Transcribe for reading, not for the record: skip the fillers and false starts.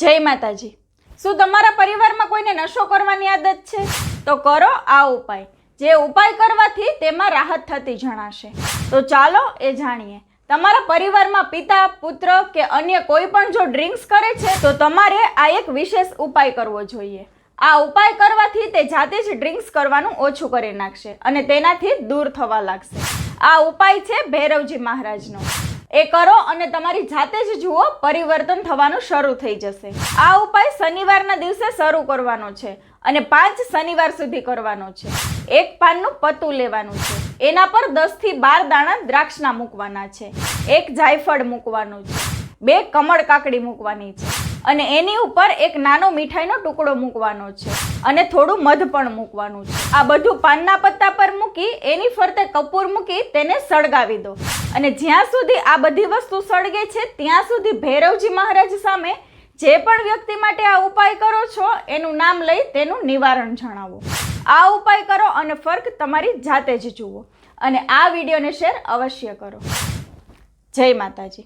જય માતાજી। શું તમારા પરિવારમાં કોઈને નશો કરવાની આદત છે? તો કરો આ ઉપાય, જે ઉપાય કરવાથી તેમાં રાહત થતી જણાશે। તો ચાલો એ જાણીએ। તમારા પરિવારમાં પિતા, પુત્ર કે અન્ય કોઈ પણ જો ડ્રિંક્સ કરે છે તો તમારે આ એક વિશેષ ઉપાય કરવો જોઈએ। આ ઉપાય કરવાથી તે જાતે જ ડ્રિંક્સ કરવાનું ઓછું કરી નાખશે અને તેનાથી દૂર થવા લાગશે। આ ઉપાય છે ભૈરવજી મહારાજનો। એ કરો અને તમારી જાતે જ જુઓ પરિવર્તન થવાનું શરૂ થઈ જશે। આ ઉપાય શનિવારના દિવસે શરૂ કરવાનો છે અને 5 શનિવાર સુધી કરવાનો છે। એક પાનનું પત્તું લેવાનું છે, એના પર 10 થી 12 દાણા દ્રાક્ષના મૂકવાના છે, એક જાયફળ મૂકવાનું છે, 2 કમળ કાકડી મૂકવાની છે અને એની ઉપર એક નાનો મીઠાઈનો ટુકડો મૂકવાનો છે અને થોડું મધ પણ મૂકવાનું છે। આ બધું પાનના પત્તા પર મૂકી એની ફરતે કપૂર મૂકી તેને સળગાવી દો અને જ્યાં સુધી આ બધી વસ્તુ સળગે છે ત્યાં સુધી ભૈરવજી મહારાજ સામે જે પણ વ્યક્તિ માટે આ ઉપાય કરો છો એનું નામ લઈ તેનું નિવારણ જણાવો। આ ઉપાય કરો અને ફર્ક તમારી જાતે જ જુઓ અને આ વિડીયોને શેર અવશ્ય કરો। જય માતાજી।